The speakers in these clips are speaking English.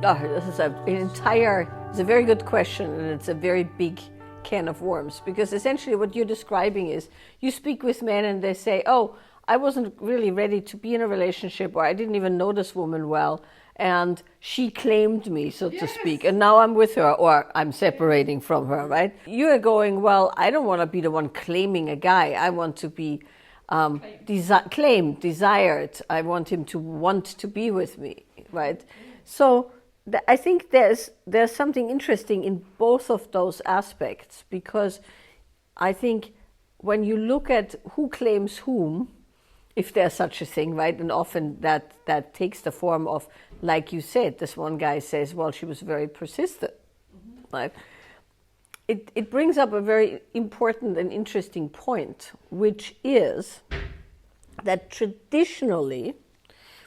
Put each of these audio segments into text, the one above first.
Oh, this is it's a very good question, and it's a very big can of worms, because essentially what you're describing is you speak with men and they say, oh, I wasn't really ready to be in a relationship, or I didn't even know this woman well, and she claimed me, so to speak, and now I'm with her, or I'm separating from her, right? You're going, well, I don't want to be the one claiming a guy. I want to be claimed, desired. I want him to want to be with me, right? So I think there's something interesting in both of those aspects, because I think when you look at who claims whom, if there's such a thing, right, and often that takes the form of, like you said, this one guy says, well, she was very persistent, right? It brings up a very important and interesting point, which is that traditionally,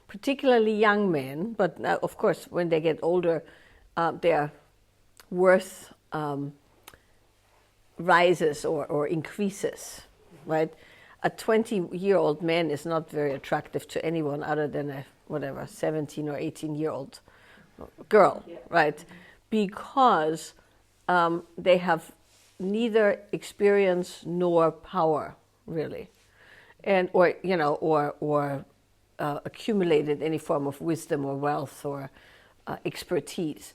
particularly young men, but now, of course, when they get older, their worth rises or increases, right? A 20-year-old man is not very attractive to anyone other than a, 17 or 18-year-old girl, right? Because they have neither experience nor power, really, and or accumulated any form of wisdom or wealth or expertise.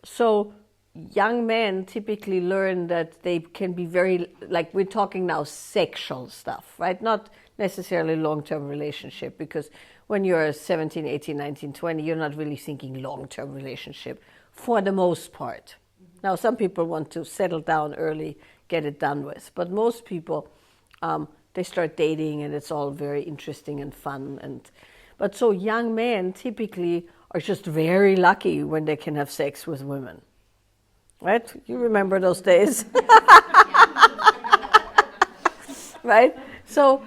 So young men typically learn that they can be very, like we're talking now sexual stuff, right? Not necessarily long-term relationship, because when you're 17, 18, 19, 20, you're not really thinking long-term relationship for the most part. Now, some people want to settle down early, get it done with, but most people, they start dating and it's all very interesting and fun. But so young men typically are just very lucky when they can have sex with women. Right? You remember those days. Right? So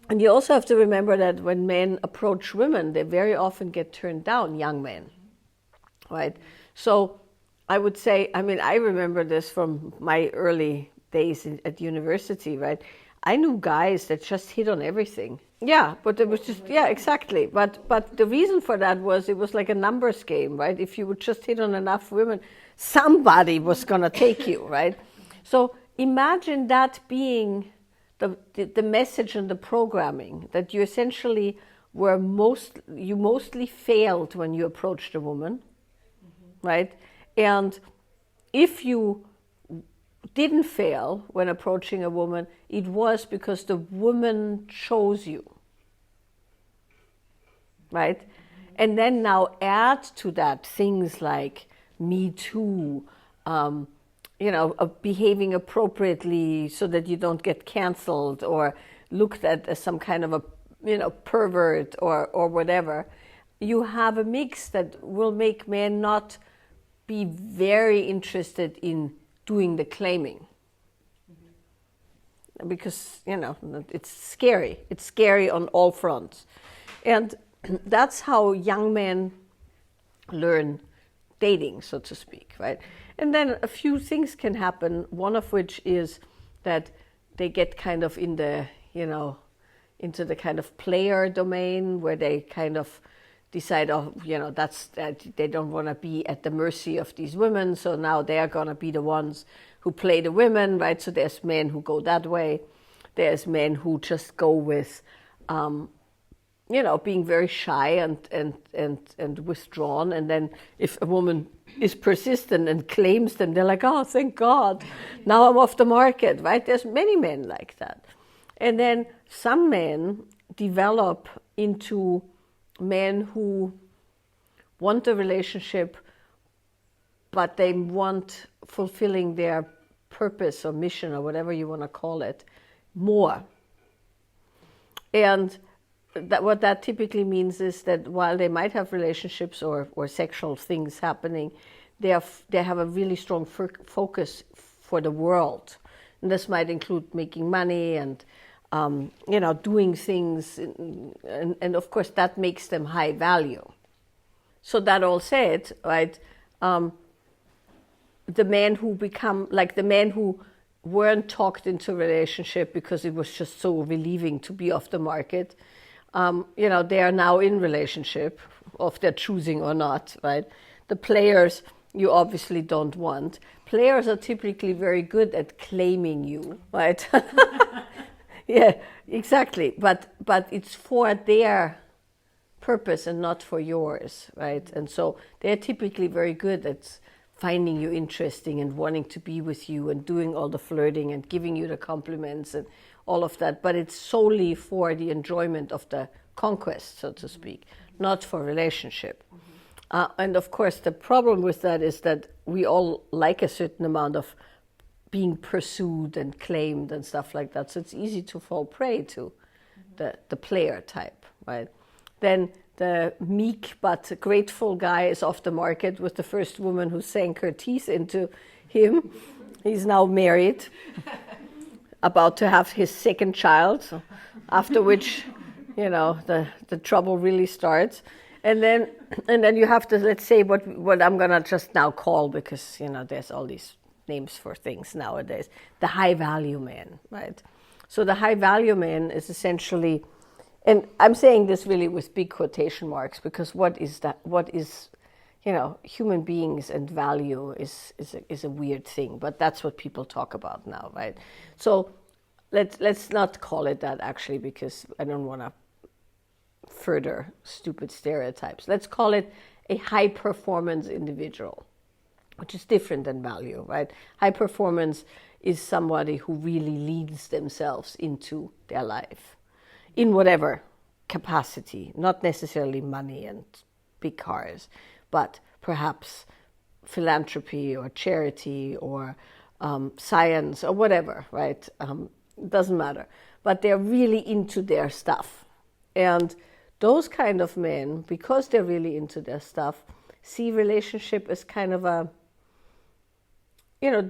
and you also have to remember that when men approach women, they very often get turned down, young men. Right? So I would say, I remember this from my early days at university, right? I knew guys that just hit on everything. Yeah, but it was just, yeah, exactly. But the reason for that was it was like a numbers game, right? If you would just hit on enough women, somebody was going to take you, right? So imagine that being the message and the programming, that you essentially you mostly failed when you approached a woman, right? And if you didn't fail when approaching a woman, it was because the woman chose you, right? And then now add to that things like Me Too, behaving appropriately so that you don't get canceled or looked at as some kind of a pervert or whatever. You have a mix that will make men not be very interested in doing the claiming, because it's scary. It's scary on all fronts, and that's how young men learn dating, so to speak, right? And then a few things can happen. One of which is that they get kind of in the into the kind of player domain, where they kind of decide, they don't want to be at the mercy of these women, so now they are going to be the ones who play the women, right? So there's men who go that way. There's men who just go with, being very shy and withdrawn. And then if a woman is persistent and claims them, they're like, oh, thank God, now I'm off the market, right? There's many men like that. And then some men develop into men who want a relationship, but they want fulfilling their purpose or mission or whatever you want to call it more. And what that typically means is that while they might have relationships or sexual things happening, they have a really strong focus for the world. And this might include making money and doing things, and of course that makes them high value. So that all said, right, the men who become, like the men who weren't talked into a relationship because it was just so relieving to be off the market, they are now in relationship, of their choosing or not, right? The players you obviously don't want. Players are typically very good at claiming you, right? Yeah, exactly. But it's for their purpose and not for yours, right? And so they're typically very good at finding you interesting and wanting to be with you and doing all the flirting and giving you the compliments and all of that. But it's solely for the enjoyment of the conquest, so to speak, not for relationship. And of course, the problem with that is that we all like a certain amount of being pursued and claimed and stuff like that. So it's easy to fall prey to the player type, right? Then the meek but grateful guy is off the market with the first woman who sank her teeth into him. He's now married, about to have his second child, after which, the trouble really starts. And then you have to, let's say, what I'm going to just now call, because, there's all these names for things nowadays, the high-value man, right? So the high-value man is essentially, and I'm saying this really with big quotation marks, because what is that? What is, human beings and value is a weird thing, but that's what people talk about now, right? So let's not call it that, actually, because I don't want to further stupid stereotypes. Let's call it a high performance individual, which is different than value, right? High performance is somebody who really leads themselves into their life in whatever capacity, not necessarily money and big cars, but perhaps philanthropy or charity or science or whatever, right? It doesn't matter. But they're really into their stuff. And those kind of men, because they're really into their stuff, see relationship as kind of a,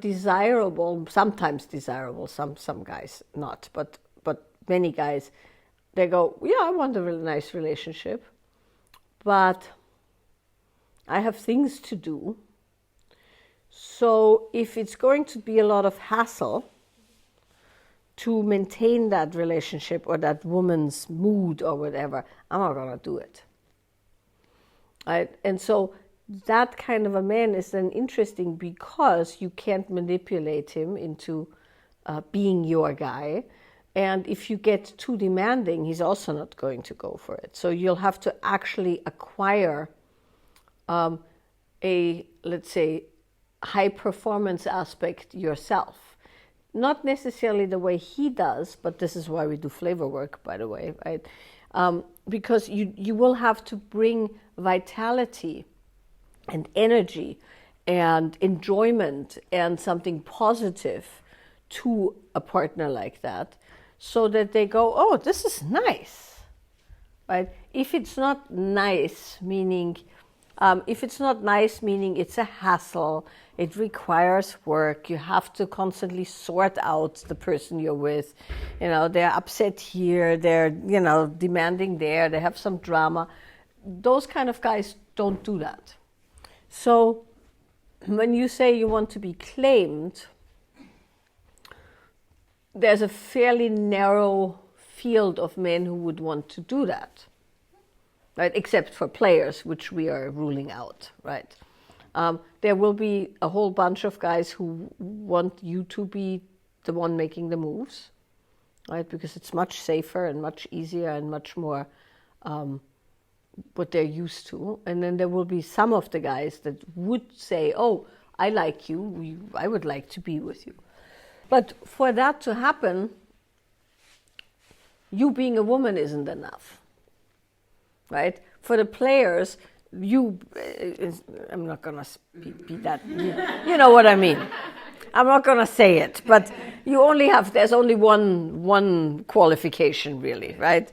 desirable, sometimes desirable, some guys not, but many guys, they go, yeah, I want a really nice relationship, but I have things to do. So if it's going to be a lot of hassle to maintain that relationship or that woman's mood or whatever, I'm not going to do it. Right? And so that kind of a man is then interesting because you can't manipulate him into being your guy. And if you get too demanding, he's also not going to go for it. So you'll have to actually acquire a, let's say, high performance aspect yourself. Not necessarily the way he does, but this is why we do flavor work, by the way, right? Because you will have to bring vitality and energy and enjoyment and something positive to a partner like that, so that they go, oh, this is nice, right? If it's not nice, meaning it's a hassle, it requires work, you have to constantly sort out the person you're with, they're upset here, they're, demanding there, they have some drama. Those kind of guys don't do that. So when you say you want to be claimed, there's a fairly narrow field of men who would want to do that, right? Except for players, which we are ruling out, right? There will be a whole bunch of guys who want you to be the one making the moves, right? Because it's much safer and much easier and much more what they're used to. And then there will be some of the guys that would say, oh, I like you, I would like to be with you. But for that to happen, you being a woman isn't enough, right? For the players, I'm not going to be that, you know what I mean. I'm not going to say it, but there's only one qualification really, right?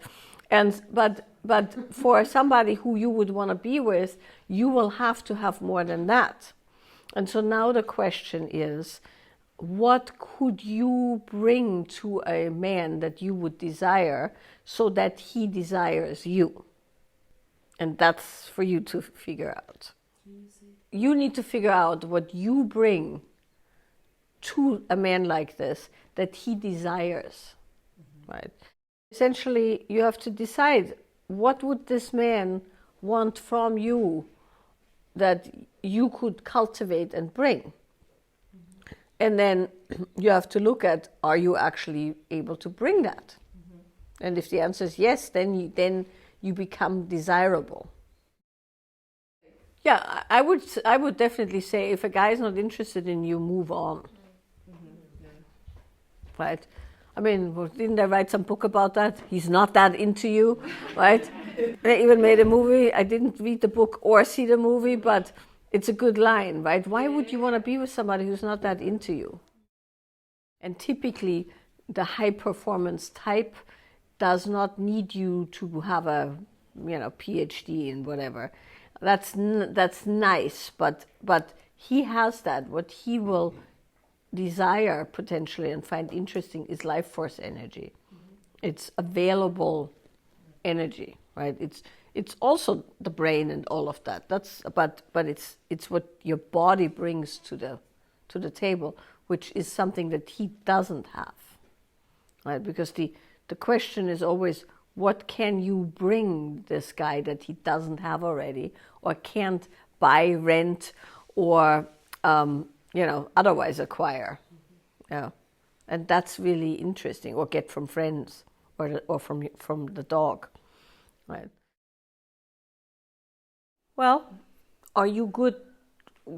But for somebody who you would want to be with, you will have to have more than that. And so now the question is, what could you bring to a man that you would desire so that he desires you? And that's for you to figure out. You need to figure out what you bring to a man like this that he desires, right? Essentially, you have to decide what would this man want from you that you could cultivate and bring? And then you have to look at, are you actually able to bring that? And if the answer is yes, then you become desirable. Yeah, I would definitely say if a guy is not interested in you, move on. Right? I mean, didn't I write some book about that? He's not that into you, right? I even made a movie. I didn't read the book or see the movie, but it's a good line, right? Why would you want to be with somebody who's not that into you? And typically, the high performance type does not need you to have a, PhD in whatever. That's nice, but he has that. What he will desire potentially and find interesting is life force energy. It's available energy, right? It's also the brain and all of that. But it's what your body brings to the table, which is something that he doesn't have, right? Because the question is always, what can you bring this guy that he doesn't have already, or can't buy, rent, or otherwise acquire? Yeah, and that's really interesting, or get from friends, or from the dog, right? Well, are you good?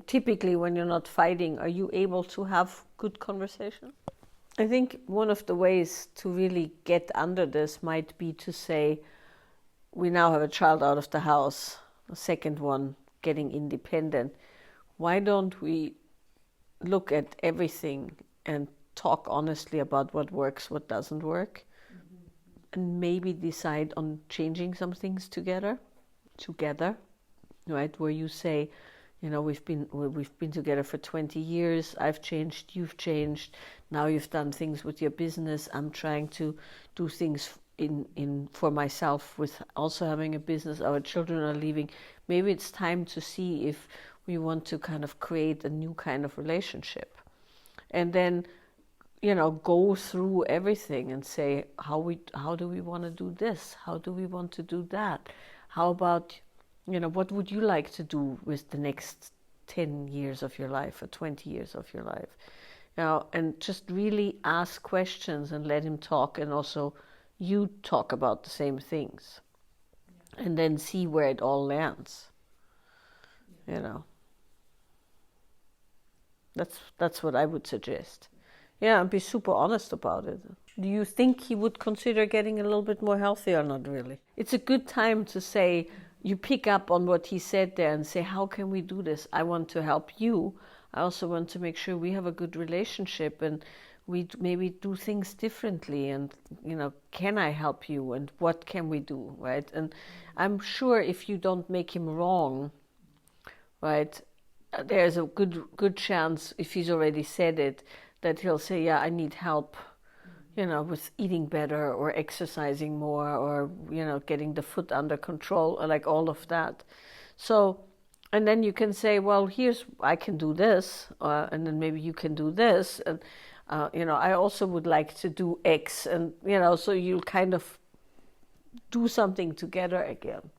Typically, when you're not fighting, are you able to have good conversation? I think one of the ways to really get under this might be to say, we now have a child out of the house, a second one getting independent. Why don't we look at everything and talk honestly about what works, what doesn't work, and maybe decide on changing some things together, right? Where you say, we've been together for 20 years. I've changed, you've changed. Now you've done things with your business. I'm trying to do things for myself with also having a business. Our children are leaving. Maybe it's time to see if we want to kind of create a new kind of relationship, and then go through everything and say, how do we want to do this? How do we want to do that? How about, what would you like to do with the next 10 years of your life or 20 years of your life? And just really ask questions and let him talk, and also you talk about the same things, and then see where it all lands. That's what I would suggest. Yeah, and be super honest about it. Do you think he would consider getting a little bit more healthy or not really? It's a good time to say, you pick up on what he said there and say, how can we do this? I want to help you. I also want to make sure we have a good relationship, and we maybe do things differently, and can I help you, and what can we do, right? And I'm sure if you don't make him wrong, right, there's a good chance, if he's already said it, that he'll say, yeah, I need help, with eating better or exercising more, or, getting the foot under control, or like all of that. So, and then you can say, well, I can do this, and then maybe you can do this. And, I also would like to do X, and, so you'll kind of do something together again,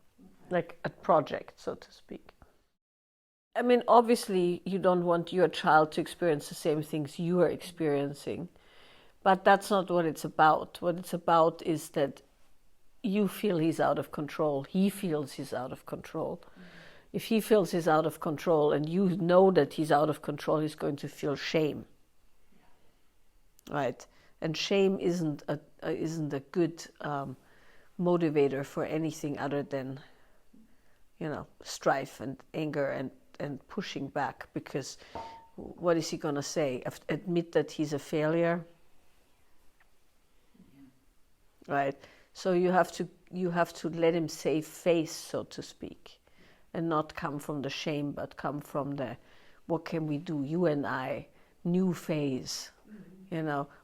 like a project, so to speak. I mean, obviously, you don't want your child to experience the same things you are experiencing, but that's not what it's about. What it's about is that you feel he's out of control. He feels he's out of control. If he feels he's out of control and you know that he's out of control, he's going to feel shame, right? And shame isn't a good motivator for anything other than, strife and anger and pushing back, because what is he going to say? Admit that he's a failure? Yeah. Right? So you have to let him save face, so to speak, and not come from the shame, but come from the, what can we do, you and I, new phase,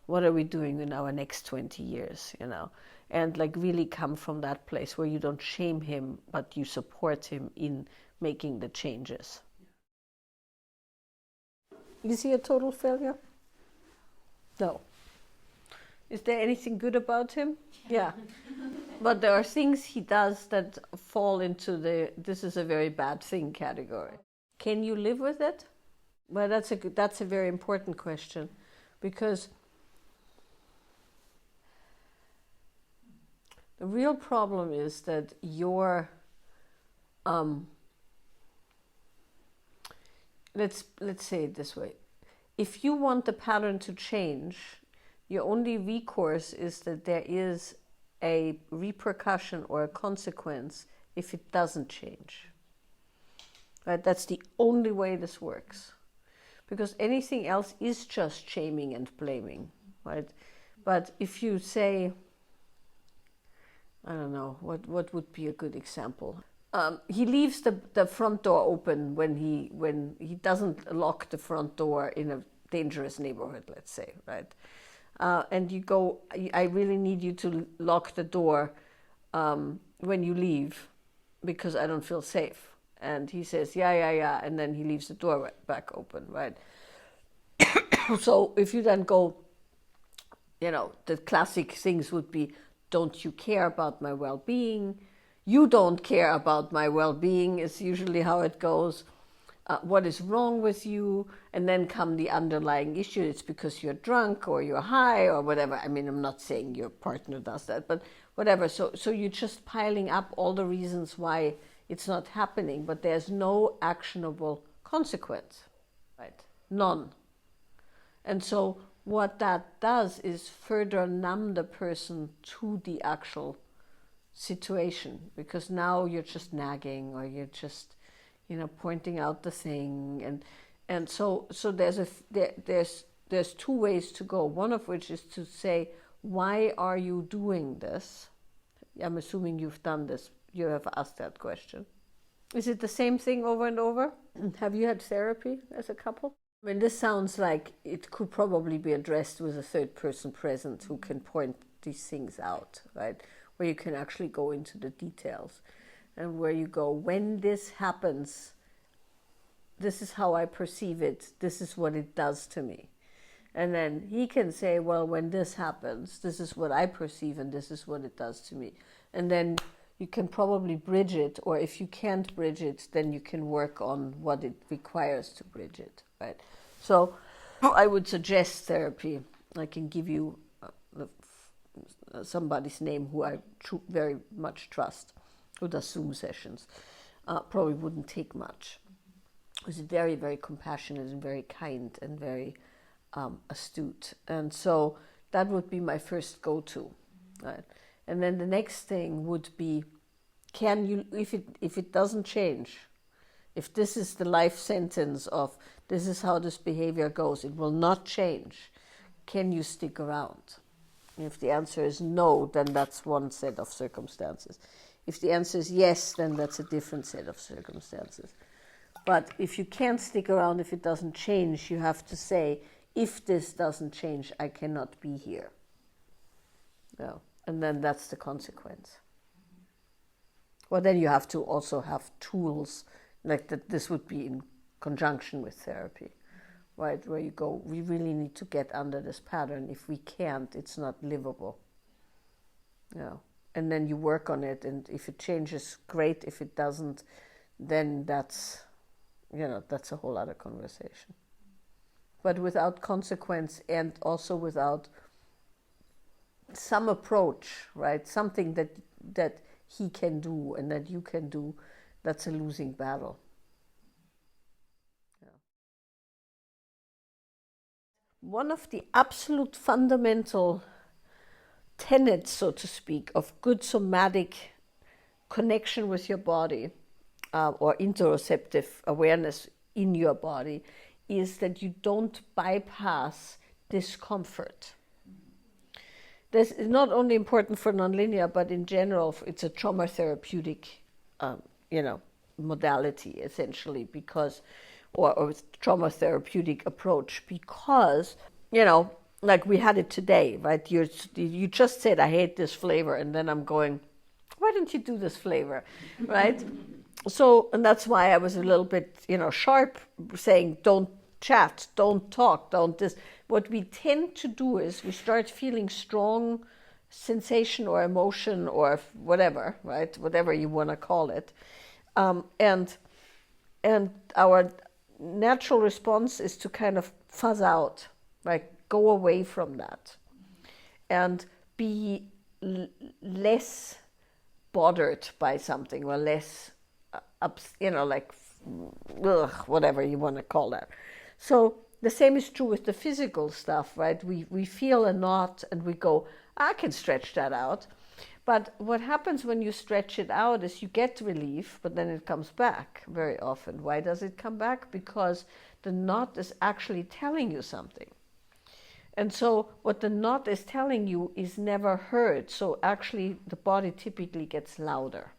what are we doing in our next 20 years, and like really come from that place where you don't shame him, but you support him in making the changes. Is he a total failure? No. Is there anything good about him? Yeah. But there are things he does that fall into the "this is a very bad thing" category. Can you live with it? Well, that's a very important question, because the real problem is that let's say it this way. If you want the pattern to change, your only recourse is that there is a repercussion or a consequence if it doesn't change. Right? That's the only way this works. Because anything else is just shaming and blaming. Right? But if you say, I don't know, what would be a good example? He leaves the front door open when he doesn't lock the front door in a dangerous neighborhood, let's say, right? And you go, I really need you to lock the door when you leave because I don't feel safe. And he says, yeah, and then he leaves the door back open, right? So if you then go, the classic things would be, don't you care about my well-being? You don't care about my well-being is usually how it goes. What is wrong with you? And then come the underlying issue. It's because you're drunk or you're high or whatever. I mean, I'm not saying your partner does that, but whatever. So you're just piling up all the reasons why it's not happening, but there's no actionable consequence, right? None. And so what that does is further numb the person to the actual situation, because now you're just nagging or you're just pointing out the thing, and so there's two ways to go. One of which is to say, why are you doing this? I'm assuming you've done this. You have asked that question. Is it the same thing over and over? Have you had therapy as a couple? I mean, this sounds like it could probably be addressed with a third person present who can point these things out, right? Where you can actually go into the details and where you go, when this happens, this is how I perceive it, this is what it does to me. And then he can say, well, when this happens, this is what I perceive and this is what it does to me. And then you can probably bridge it, or if you can't bridge it, then you can work on what it requires to bridge it, right? So I would suggest therapy. I can give you somebody's name who I very much trust, who does Zoom sessions. Probably wouldn't take much. He's very, very compassionate and very kind and very astute. And so that would be my first go-to, right? And then the next thing would be, can you, if it doesn't change, if this is the life sentence of this is how this behavior goes, it will not change, can you stick around? If the answer is no, then that's one set of circumstances. If the answer is yes, then that's a different set of circumstances. But if you can't stick around, if it doesn't change, you have to say, if this doesn't change, I cannot be here. Yeah. And then that's the consequence. Well, then you have to also have tools, like that. This would be in conjunction with therapy, right? Where you go, we really need to get under this pattern. If we can't, it's not livable. Yeah. And then you work on it, and if it changes, great. If it doesn't, then that's a whole other conversation. But without consequence, and also without some approach, right? Something that he can do and that you can do, that's a losing battle. Yeah. One of the absolute fundamental tenets, so to speak, of good somatic connection with your body, or interoceptive awareness in your body, is that you don't bypass discomfort. This is not only important for nonlinear, but in general, it's a trauma therapeutic, modality essentially, because, or trauma therapeutic approach, because, like we had it today, right? You just said, I hate this flavor, and then I'm going, why don't you do this flavor, right? So, and that's why I was a little bit, sharp, saying, don't chat, don't talk, don't this. What we tend to do is we start feeling strong sensation or emotion or whatever, right? Whatever you want to call it. And our natural response is to kind of fuzz out, like go away from that and be less bothered by something or less, like, whatever you want to call that. So the same is true with the physical stuff, right? We feel a knot and we go, I can stretch that out. But what happens when you stretch it out is you get relief, but then it comes back very often. Why does it come back? Because the knot is actually telling you something. And so what the knot is telling you is never heard. So actually the body typically gets louder,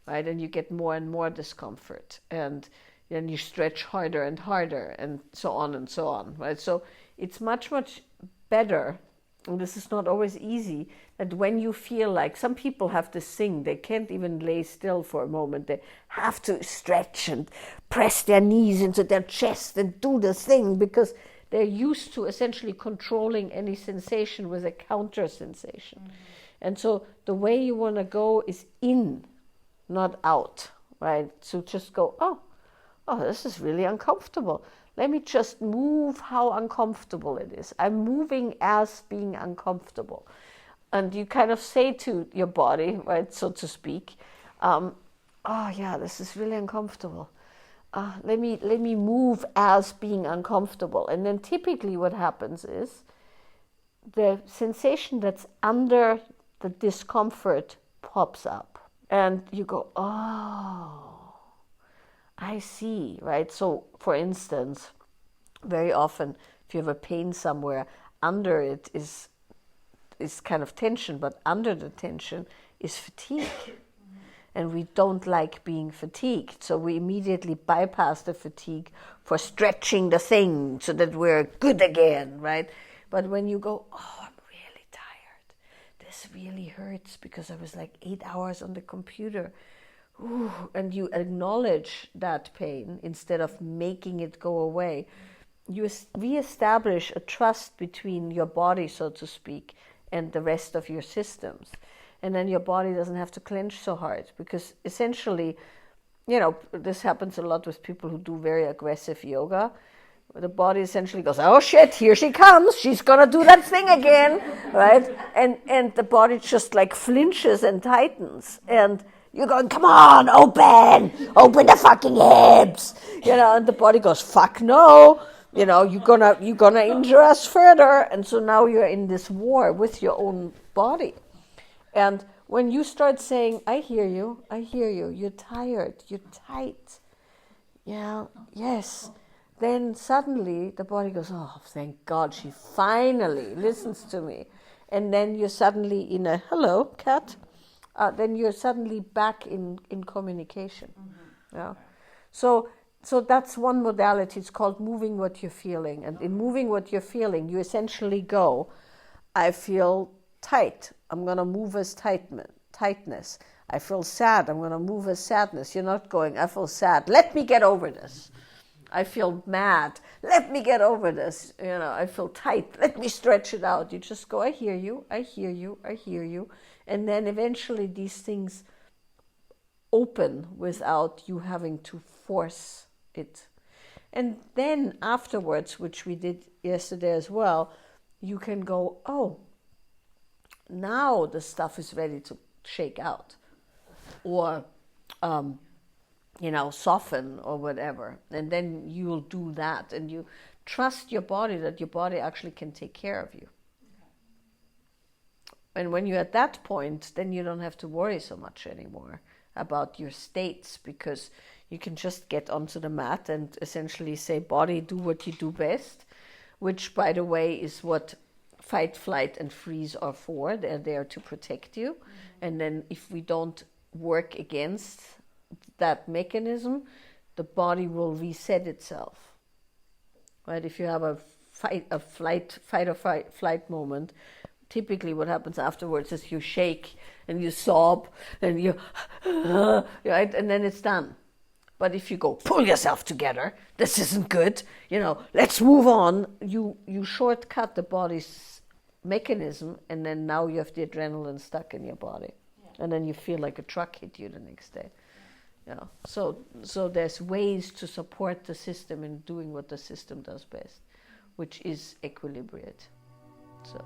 right? And you get more and more discomfort. And then you stretch harder and harder and so on, right? So it's much, much better, and this is not always easy, that when you feel like, some people have this thing, they can't even lay still for a moment. They have to stretch and press their knees into their chest and do this thing because they're used to essentially controlling any sensation with a counter sensation. Mm-hmm. And so the way you want to go is in, not out, right? So just go, oh, this is really uncomfortable. Let me just move how uncomfortable it is. I'm moving as being uncomfortable. And you kind of say to your body, right, so to speak, this is really uncomfortable. Let me move as being uncomfortable. And then typically what happens is the sensation that's under the discomfort pops up. And you go, oh, I see, right? So, for instance, very often, if you have a pain somewhere, under it is kind of tension, but under the tension is fatigue. And we don't like being fatigued, so we immediately bypass the fatigue for stretching the thing so that we're good again, right? But when you go, oh, I'm really tired, this really hurts because I was like 8 hours on the computer, ooh, and you acknowledge that pain instead of making it go away, you reestablish a trust between your body, so to speak, and the rest of your systems. And then your body doesn't have to clench so hard because essentially, this happens a lot with people who do very aggressive yoga. The body essentially goes, oh shit, here she comes. She's going to do that thing again, right? And the body just like flinches and tightens. And you're going, come on, open the fucking hips, and the body goes, fuck no, you're gonna injure us further. And so now you're in this war with your own body. And when you start saying, I hear you, you're tired, you're tight, yeah, yes, then suddenly the body goes, oh, thank God, she finally listens to me. And then you're suddenly in a, hello, cat. Then you're suddenly back in communication. Mm-hmm. Yeah. So that's one modality. It's called moving what you're feeling. And in moving what you're feeling, you essentially go, I feel tight. I'm going to move as tightness. I feel sad. I'm going to move as sadness. You're not going, I feel sad. Let me get over this. I feel mad. Let me get over this. I feel tight. Let me stretch it out. You just go, I hear you. And then eventually these things open without you having to force it. And then afterwards, which we did yesterday as well, you can go, oh, now the stuff is ready to shake out. Or, soften or whatever. And then you'll do that. And you trust your body that your body actually can take care of you. And when you're at that point, then you don't have to worry so much anymore about your states because you can just get onto the mat and essentially say, body, do what you do best, which, by the way, is what fight, flight, and freeze are for. They're there to protect you. Mm-hmm. And then if we don't work against that mechanism, the body will reset itself. Right? If you have a fight or flight moment, typically what happens afterwards is you shake and you sob and you, right? And then it's done. But if you go, pull yourself together, this isn't good, let's move on, you shortcut the body's mechanism, and then now you have the adrenaline stuck in your body, and then you feel like a truck hit you the next day. Yeah. So there's ways to support the system in doing what the system does best, which is equilibrate. So.